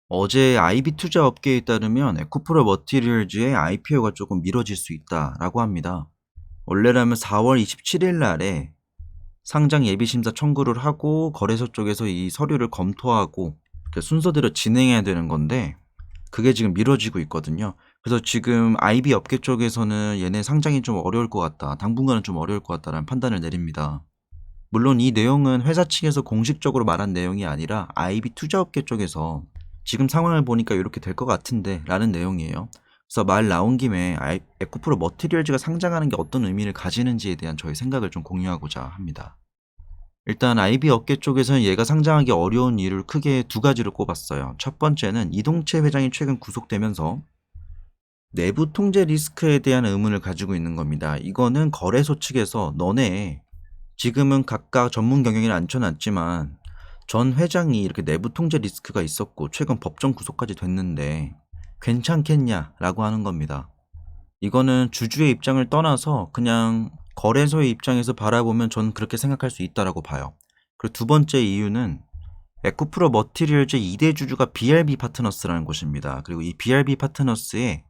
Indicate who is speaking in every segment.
Speaker 1: 어제 IB 투자 업계에 따르면 에코프로 머티리얼즈의 IPO가 조금 미뤄질 수 있다라고 합니다. 원래라면 4월 27일 날에 상장 예비 심사 청구를 하고 거래소 쪽에서 이 서류를 검토하고 순서대로 진행해야 되는 건데 그게 지금 미뤄지고 있거든요. 그래서 지금 IB 업계 쪽에서는 얘네 상장이 좀 어려울 것 같다. 당분간은 좀 어려울 것 같다라는 판단을 내립니다. 물론 이 내용은 회사 측에서 공식적으로 말한 내용이 아니라 IB 투자업계 쪽에서 지금 상황을 보니까 이렇게 될 것 같은데 라는 내용이에요. 그래서 말 나온 김에 에코프로 머티리얼즈가 상장하는 게 어떤 의미를 가지는지에 대한 저의 생각을 좀 공유하고자 합니다. 일단 IB 업계 쪽에서는 얘가 상장하기 어려운 이유를 크게 두 가지로 꼽았어요. 첫 번째는 이동채 회장이 최근 구속되면서 내부 통제 리스크에 대한 의문을 가지고 있는 겁니다. 이거는 거래소 측에서 너네 지금은 각각 전문 경영에 앉혀놨지만 전 회장이 이렇게 내부 통제 리스크가 있었고 최근 법정 구속까지 됐는데 괜찮겠냐라고 하는 겁니다. 이거는 주주의 입장을 떠나서 그냥 거래소의 입장에서 바라보면 전 그렇게 생각할 수 있다라고 봐요. 그리고 두 번째 이유는 에코프로 머티리얼즈 2대 주주가 BRB 파트너스라는 곳입니다. 그리고 이 BRB 파트너스에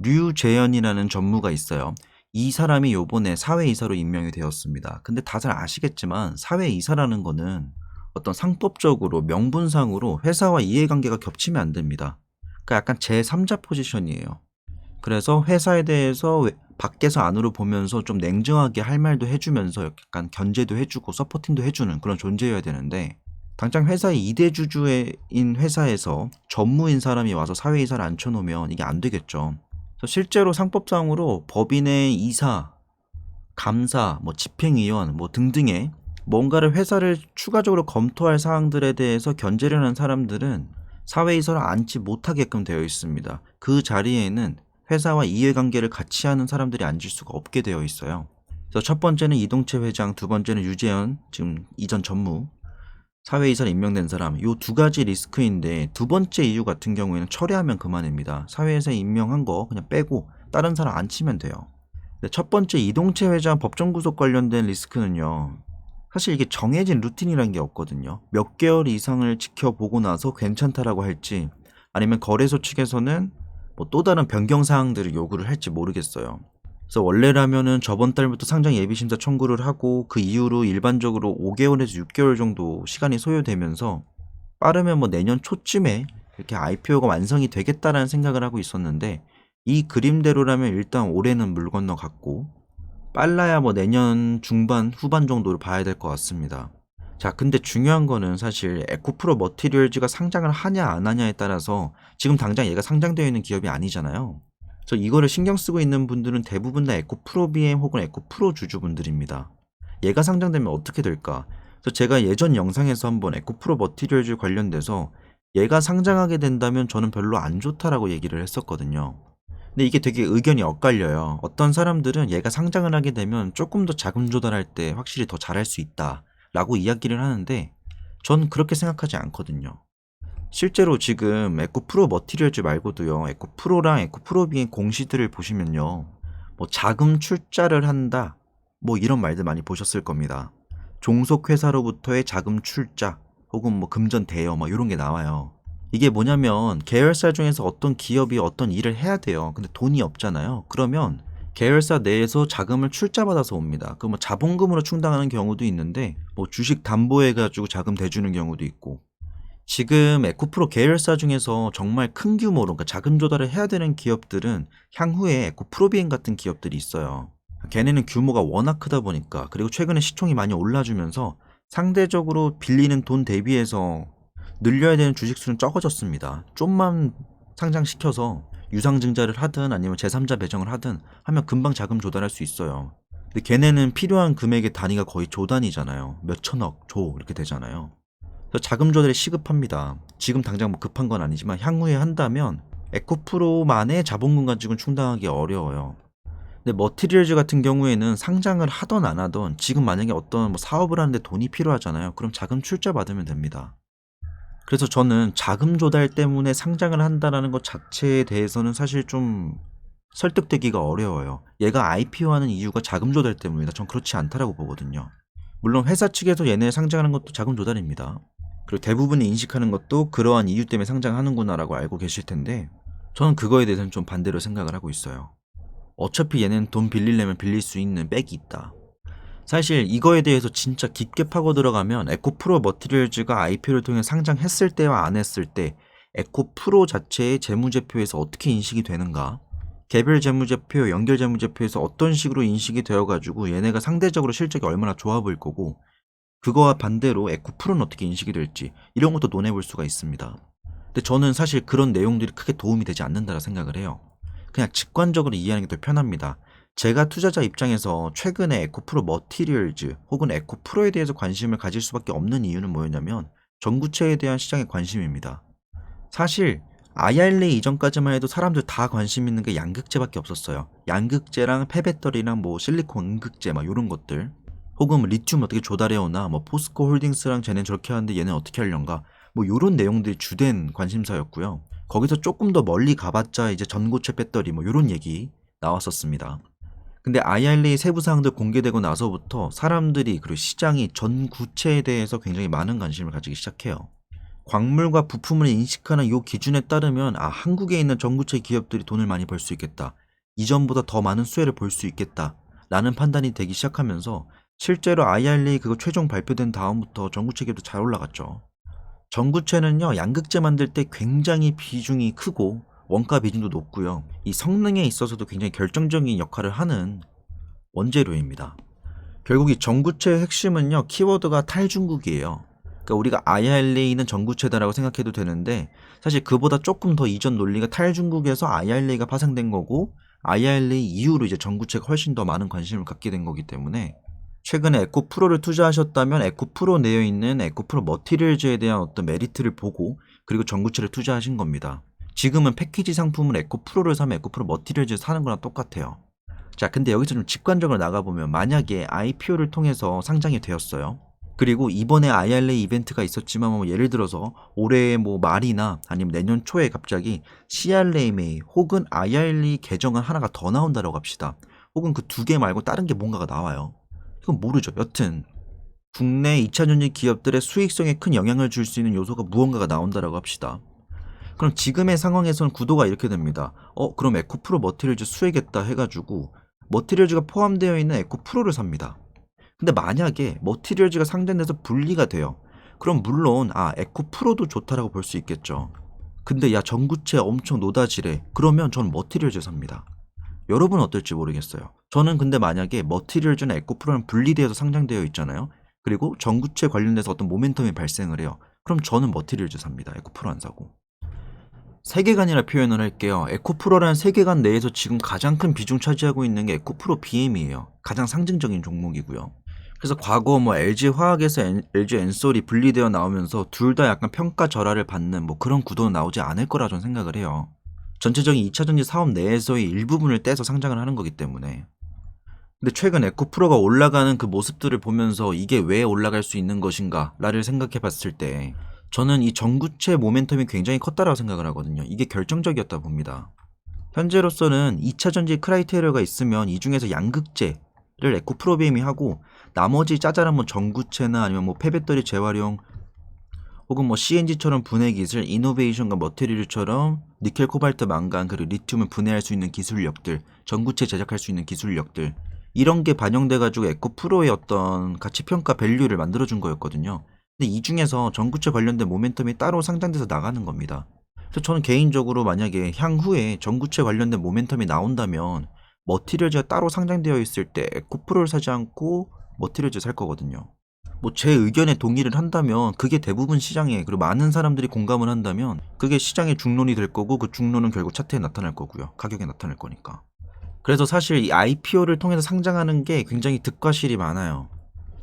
Speaker 1: 류재현이라는 전무가 있어요. 이 사람이 요번에 사회이사로 임명이 되었습니다. 근데 다들 아시겠지만 사회이사라는 거는 어떤 상법적으로 명분상으로 회사와 이해관계가 겹치면 안 됩니다. 그러니까 약간 제3자 포지션이에요. 그래서 회사에 대해서 밖에서 안으로 보면서 좀 냉정하게 할 말도 해주면서 약간 견제도 해주고 서포팅도 해주는 그런 존재여야 되는데 당장 회사의 2대 주주인 회사에서 전무인 사람이 와서 사회이사를 앉혀놓으면 이게 안 되겠죠. 실제로 상법상으로 법인의 이사, 감사, 집행위원 등등의 뭔가를 회사를 추가적으로 검토할 사항들에 대해서 견제를 하는 사람들은 사회이사를 앉지 못하게끔 되어 있습니다. 그 자리에는 회사와 이해관계를 같이 하는 사람들이 앉을 수가 없게 되어 있어요. 그래서 첫 번째는 이동채 회장, 두 번째는 유재현, 지금 이전 전무, 사회이사로 임명된 사람, 요 두 가지 리스크인데 두 번째 이유 같은 경우에는 철회하면 그만입니다. 사회이사 임명한 거 그냥 빼고 다른 사람 안 치면 돼요. 근데 첫 번째 이동채 회장 법정 구속 관련된 리스크는요. 사실 이게 정해진 루틴이라는 게 없거든요. 몇 개월 이상을 지켜보고 나서 괜찮다라고 할지 아니면 거래소 측에서는 또 다른 변경 사항들을 요구를 할지 모르겠어요. 그래서 원래라면은 저번 달부터 상장 예비심사 청구를 하고 그 이후로 일반적으로 5개월에서 6개월 정도 시간이 소요되면서 빠르면 내년 초쯤에 이렇게 IPO가 완성이 되겠다라는 생각을 하고 있었는데 이 그림대로라면 일단 올해는 물 건너갔고 빨라야 내년 중반 후반 정도를 봐야 될 것 같습니다. 자, 근데 중요한 거는 사실 에코프로 머티리얼즈가 상장을 하냐 안 하냐에 따라서 지금 당장 얘가 상장되어 있는 기업이 아니잖아요. 그래서 이거를 신경 쓰고 있는 분들은 대부분 다 에코프로 BM 혹은 에코프로 주주분들입니다. 얘가 상장되면 어떻게 될까? 그래서 제가 예전 영상에서 한번 에코프로 머티리얼즈 관련돼서 얘가 상장하게 된다면 저는 별로 안 좋다라고 얘기를 했었거든요. 근데 이게 되게 의견이 엇갈려요. 어떤 사람들은 얘가 상장을 하게 되면 조금 더 자금 조달할 때 확실히 더 잘할 수 있다 라고 이야기를 하는데 전 그렇게 생각하지 않거든요. 실제로 지금 에코프로 머티리얼즈 말고도요. 에코프로랑 에코프로비의 공시들을 보시면요. 자금 출자를 한다. 이런 말들 많이 보셨을 겁니다. 종속회사로부터의 자금 출자 혹은 금전 대여 이런 게 나와요. 이게 뭐냐면 계열사 중에서 어떤 기업이 어떤 일을 해야 돼요. 근데 돈이 없잖아요. 그러면 계열사 내에서 자금을 출자받아서 옵니다. 그 자본금으로 충당하는 경우도 있는데 주식 담보해가지고 자금 대주는 경우도 있고 지금 에코프로 계열사 중에서 정말 큰 규모로 그러니까 자금 조달을 해야 되는 기업들은 향후에 에코프로비엔 같은 기업들이 있어요. 걔네는 규모가 워낙 크다 보니까 그리고 최근에 시총이 많이 올라주면서 상대적으로 빌리는 돈 대비해서 늘려야 되는 주식수는 적어졌습니다. 좀만 상장시켜서 유상증자를 하든 아니면 제3자 배정을 하든 하면 금방 자금 조달할 수 있어요. 근데 걔네는 필요한 금액의 단위가 거의 조 단위잖아요. 몇 천억, 조 이렇게 되잖아요. 그래서 자금 조달이 시급합니다. 지금 당장 급한 건 아니지만 향후에 한다면 에코프로만의 자본금 가지고는 충당하기 어려워요. 근데 머티리얼즈 같은 경우에는 상장을 하던 안 하던 지금 만약에 어떤 사업을 하는데 돈이 필요하잖아요. 그럼 자금 출자 받으면 됩니다. 그래서 저는 자금 조달 때문에 상장을 한다는 것 자체에 대해서는 사실 좀 설득되기가 어려워요. 얘가 IPO 하는 이유가 자금 조달 때문이다. 전 그렇지 않다라고 보거든요. 물론 회사 측에서 얘네 상장하는 것도 자금 조달입니다. 그리고 대부분이 인식하는 것도 그러한 이유 때문에 상장하는구나라고 알고 계실 텐데 저는 그거에 대해서는 좀 반대로 생각을 하고 있어요. 어차피 얘는 돈 빌리려면 빌릴 수 있는 백이 있다. 사실 이거에 대해서 진짜 깊게 파고 들어가면 에코프로 머티리얼즈가 IPO를 통해 상장했을 때와 안 했을 때 에코프로 자체의 재무제표에서 어떻게 인식이 되는가, 개별 재무제표, 연결 재무제표에서 어떤 식으로 인식이 되어가지고 얘네가 상대적으로 실적이 얼마나 좋아 보일 거고, 그거와 반대로 에코프로는 어떻게 인식이 될지 이런 것도 논해볼 수가 있습니다. 근데 저는 사실 그런 내용들이 크게 도움이 되지 않는다고 생각을 해요. 그냥 직관적으로 이해하는 게 더 편합니다. 제가 투자자 입장에서 최근에 에코프로 머티리얼즈 혹은 에코프로에 대해서 관심을 가질 수밖에 없는 이유는 뭐였냐면 전구체에 대한 시장의 관심입니다. 사실 IRA 이전까지만 해도 사람들 다 관심 있는 게 양극재밖에 없었어요. 양극재랑 폐배터리랑 뭐 실리콘 음극재 막 이런 것들, 혹은 리튬 어떻게 조달해오나, 뭐 포스코 홀딩스랑 쟤는 저렇게 하는데 얘는 어떻게 하려는가, 뭐 요런 내용들이 주된 관심사였고요. 거기서 조금 더 멀리 가봤자 이제 전고체 배터리 뭐 요런 얘기 나왔었습니다. 근데 IRA 세부 사항들 공개되고 나서부터 사람들이, 그리고 시장이 전구체에 대해서 굉장히 많은 관심을 가지기 시작해요. 광물과 부품을 인식하는 이 기준에 따르면 한국에 있는 전구체 기업들이 돈을 많이 벌 수 있겠다, 이전보다 더 많은 수혜를 볼 수 있겠다 라는 판단이 되기 시작하면서 실제로 IRA 그거 최종 발표된 다음부터 전구체 기업도 잘 올라갔죠. 전구체는요, 양극재 만들 때 굉장히 비중이 크고 원가 비중도 높고요, 이 성능에 있어서도 굉장히 결정적인 역할을 하는 원재료입니다. 결국 이 전구체의 핵심은요, 키워드가 탈중국이에요. 그러니까 우리가 IRA는 전구체다라고 생각해도 되는데 사실 그보다 조금 더 이전 논리가 탈중국에서 IRA가 파생된 거고, IRA 이후로 이제 전구체가 훨씬 더 많은 관심을 갖게 된 거기 때문에 최근에 에코프로를 투자하셨다면 에코프로 내에 있는 에코프로 머티리얼즈에 대한 어떤 메리트를 보고 그리고 전구체를 투자하신 겁니다. 지금은 패키지 상품을 에코프로를 사면 에코프로 머티리얼즈를 사는 거랑 똑같아요. 자, 근데 여기서 좀 직관적으로 나가보면 만약에 IPO를 통해서 상장이 되었어요. 그리고 이번에 IRA 이벤트가 있었지만 뭐 예를 들어서 올해 뭐 말이나 아니면 내년 초에 갑자기 CRMA 혹은 IRA 개정안 하나가 더 나온다라고 합시다. 혹은 그 두 개 말고 다른 게 뭔가가 나와요. 이건 모르죠. 여튼 국내 2차전지 기업들의 수익성에 큰 영향을 줄 수 있는 요소가 무언가가 나온다라고 합시다. 그럼 지금의 상황에서는 구도가 이렇게 됩니다. 그럼 에코프로 머티리얼즈 수혜겠다 해가지고 머티리얼즈가 포함되어 있는 에코프로를 삽니다. 근데 만약에 머티리얼즈가 상장돼서 분리가 돼요. 그럼 물론 에코프로도 좋다라고 볼 수 있겠죠. 근데 야, 전구체 엄청 노다지래. 그러면 전 머티리얼즈 삽니다. 여러분은 어떨지 모르겠어요. 저는 근데 만약에 머티리얼즈나 에코프로는 분리되어서 상장되어 있잖아요. 그리고 전구체 관련돼서 어떤 모멘텀이 발생을 해요. 그럼 저는 머티리얼즈 삽니다. 에코프로 안 사고. 세계관이라 표현을 할게요. 에코프로라는 세계관 내에서 지금 가장 큰 비중 차지하고 있는 게 에코프로 BM이에요. 가장 상징적인 종목이고요. 그래서 과거 뭐 LG화학에서 LG 엔솔이 분리되어 나오면서 둘 다 약간 평가 절하를 받는 뭐 그런 구도는 나오지 않을 거라 저는 생각을 해요. 전체적인 2차전지 사업 내에서의 일부분을 떼서 상장을 하는 거기 때문에. 근데 최근 에코프로가 올라가는 그 모습들을 보면서 이게 왜 올라갈 수 있는 것인가 라를 생각해 봤을 때 저는 이 전구체 모멘텀이 굉장히 컸다라고 생각을 하거든요. 이게 결정적이었다 봅니다. 현재로서는 2차전지 크라이테리아가 있으면 이 중에서 양극재를 에코프로비엠이 하고 나머지 짜잘한 뭐 전구체나 아니면 뭐 폐배터리 재활용 혹은 뭐 CNG처럼 분해 기술, 이노베이션과 머티리얼처럼 니켈, 코발트, 망간, 그리고 리튬을 분해할 수 있는 기술력들, 전구체 제작할 수 있는 기술력들, 이런 게 반영돼가지고 에코프로의 어떤 가치평가 밸류를 만들어준 거였거든요. 근데 이 중에서 전구체 관련된 모멘텀이 따로 상장돼서 나가는 겁니다. 그래서 저는 개인적으로 만약에 향후에 전구체 관련된 모멘텀이 나온다면 머티리얼즈가 따로 상장되어 있을 때 에코프로를 사지 않고 머티리얼즈 살 거거든요. 뭐 제 의견에 동의를 한다면 그게 대부분 시장에, 그리고 많은 사람들이 공감을 한다면 그게 시장의 중론이 될 거고, 그 중론은 결국 차트에 나타날 거고요. 가격에 나타날 거니까. 그래서 사실 이 IPO를 통해서 상장하는 게 굉장히 득과실이 많아요.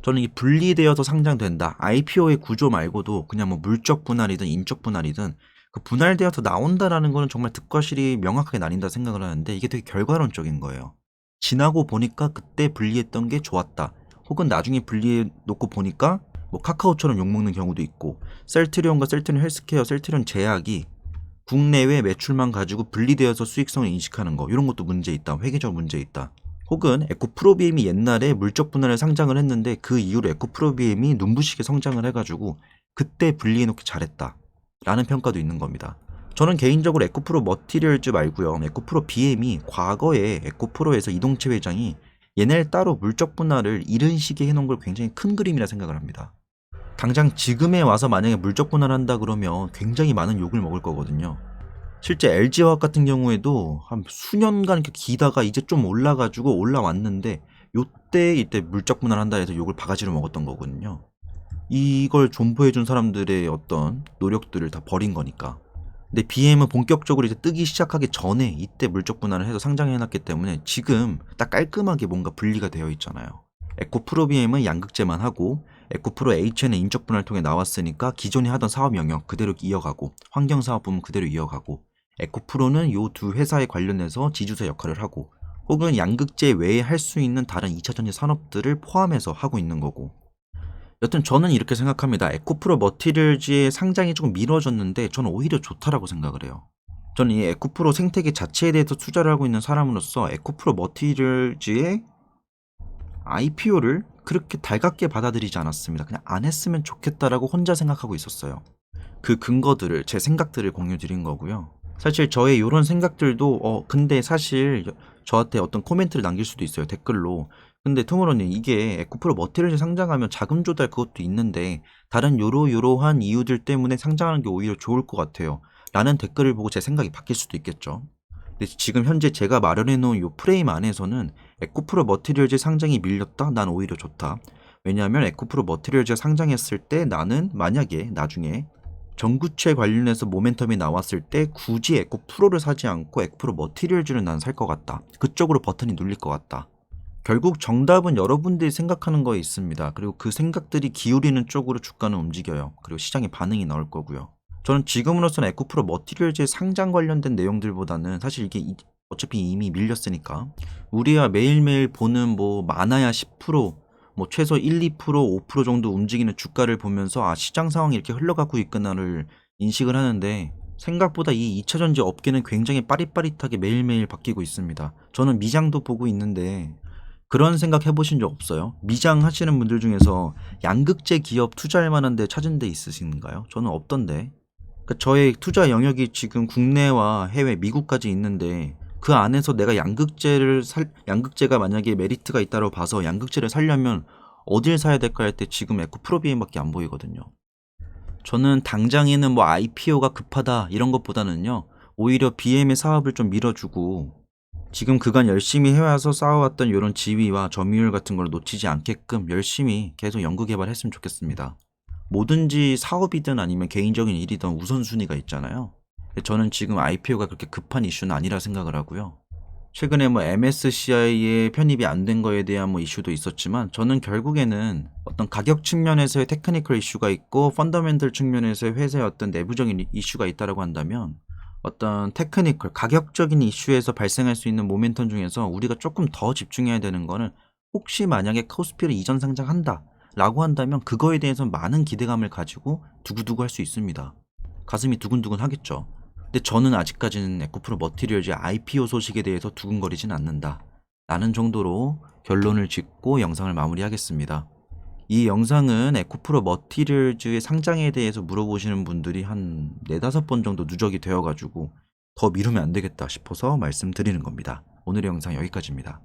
Speaker 1: 저는 이 분리되어서 상장된다, IPO의 구조 말고도 그냥 뭐 물적 분할이든 인적 분할이든 그 분할되어서 나온다라는 거는 정말 득과실이 명확하게 나뉜다 생각을 하는데, 이게 되게 결과론적인 거예요. 지나고 보니까 그때 분리했던 게 좋았다, 혹은 나중에 분리해 놓고 보니까 뭐 카카오처럼 욕먹는 경우도 있고, 셀트리온과 셀트리온 헬스케어, 셀트리온 제약이 국내외 매출만 가지고 분리되어서 수익성을 인식하는 거, 이런 것도 문제 있다, 회계적 문제 있다. 혹은 에코프로비엠이 옛날에 물적 분할을 상장을 했는데 그 이후로 에코프로비엠이 눈부시게 성장을 해가지고 그때 분리해놓기 잘했다 라는 평가도 있는 겁니다. 저는 개인적으로 에코프로 머티리얼즈 말고요, 에코프로 BM이 과거에 에코프로에서 이동채 회장이 얘네를 따로 물적 분할을 이른 시기에 해놓은 걸 굉장히 큰 그림이라 생각을 합니다. 당장 지금에 와서 만약에 물적 분할한다 그러면 굉장히 많은 욕을 먹을 거거든요. 실제 LG화학 같은 경우에도 한 수년간 이렇게 기다가 이제 좀 올라가지고 올라왔는데 이때 물적 분할한다 해서 욕을 바가지로 먹었던 거거든요. 이걸 존버해준 사람들의 어떤 노력들을 다 버린 거니까. 근데 BM은 본격적으로 이제 뜨기 시작하기 전에 이때 물적 분할을 해서 상장해놨기 때문에 지금 딱 깔끔하게 뭔가 분리가 되어 있잖아요. 에코프로 BM은 양극재만 하고 에코프로 HN의 인적 분할 통해 나왔으니까 기존에 하던 사업 영역 그대로 이어가고 환경 사업 부문 그대로 이어가고, 에코프로는 요 두 회사에 관련해서 지주사 역할을 하고 혹은 양극재 외에 할 수 있는 다른 2차전지 산업들을 포함해서 하고 있는 거고. 여튼 저는 이렇게 생각합니다. 에코프로 머티리얼즈의 상장이 조금 미뤄졌는데 저는 오히려 좋다라고 생각을 해요. 저는 이 에코프로 생태계 자체에 대해서 투자를 하고 있는 사람으로서 에코프로 머티리얼즈의 IPO를 그렇게 달갑게 받아들이지 않았습니다. 그냥 안 했으면 좋겠다라고 혼자 생각하고 있었어요. 그 근거들을, 제 생각들을 공유 드린 거고요. 사실 저의 이런 생각들도 근데 사실 저한테 어떤 코멘트를 남길 수도 있어요, 댓글로. 근데 투모로우님, 이게 에코프로 머티리얼즈 상장하면 자금 조달 그것도 있는데 다른 요러요러한 이유들 때문에 상장하는 게 오히려 좋을 것 같아요 라는 댓글을 보고 제 생각이 바뀔 수도 있겠죠. 근데 지금 현재 제가 마련해 놓은 이 프레임 안에서는 에코프로 머티리얼즈 상장이 밀렸다? 난 오히려 좋다. 왜냐하면 에코프로 머티리얼즈가 상장했을 때 나는 만약에 나중에 전구체 관련해서 모멘텀이 나왔을 때 굳이 에코프로를 사지 않고 에코프로 머티리얼즈를 난 살 것 같다. 그쪽으로 버튼이 눌릴 것 같다. 결국 정답은 여러분들이 생각하는 거에 있습니다. 그리고 그 생각들이 기울이는 쪽으로 주가는 움직여요. 그리고 시장에 반응이 나올 거고요. 저는 지금으로서는 에코프로 머티리얼즈의 상장 관련된 내용들보다는 사실 이게 어차피 이미 밀렸으니까 우리가 매일매일 보는 뭐 많아야 10%, 뭐 최소 1, 2%, 5% 정도 움직이는 주가를 보면서 시장 상황이 이렇게 흘러가고 있구나를 인식을 하는데, 생각보다 이 2차전지 업계는 굉장히 빠릿빠릿하게 매일매일 바뀌고 있습니다. 저는 미장도 보고 있는데 그런 생각 해보신 적 없어요? 미장 하시는 분들 중에서 양극재 기업 투자할 만한 데 찾은 데 있으신가요? 저는 없던데. 그러니까 저의 투자 영역이 지금 국내와 해외, 미국까지 있는데 그 안에서 내가 양극재가 만약에 메리트가 있다고 봐서 양극재를 살려면 어딜 사야 될까 할 때 지금 에코프로비엠밖에 안 보이거든요. 저는 당장에는 뭐 IPO가 급하다 이런 것보다는요, 오히려 BM의 사업을 좀 밀어주고 지금 그간 열심히 해와서 쌓아왔던 이런 지위와 점유율 같은 걸 놓치지 않게끔 열심히 계속 연구개발했으면 좋겠습니다. 뭐든지 사업이든 아니면 개인적인 일이든 우선순위가 있잖아요. 저는 지금 IPO가 그렇게 급한 이슈는 아니라 생각을 하고요. 최근에 뭐 MSCI에 편입이 안 된 거에 대한 뭐 이슈도 있었지만 저는 결국에는 어떤 가격 측면에서의 테크니컬 이슈가 있고 펀더멘털 측면에서의 회사의 어떤 내부적인 이슈가 있다라고 한다면, 어떤 테크니컬, 가격적인 이슈에서 발생할 수 있는 모멘텀 중에서 우리가 조금 더 집중해야 되는 거는, 혹시 만약에 코스피를 이전 상장한다 라고 한다면 그거에 대해서 많은 기대감을 가지고 두고두고 할 수 있습니다. 가슴이 두근두근 하겠죠. 근데 저는 아직까지는 에코프로 머티리얼즈의 IPO 소식에 대해서 두근거리진 않는다 라는 정도로 결론을 짓고 영상을 마무리하겠습니다. 이 영상은 에코프로 머티리얼즈의 상장에 대해서 물어보시는 분들이 한 4-5번 정도 누적이 되어가지고 더 미루면 안 되겠다 싶어서 말씀드리는 겁니다. 오늘의 영상 여기까지입니다.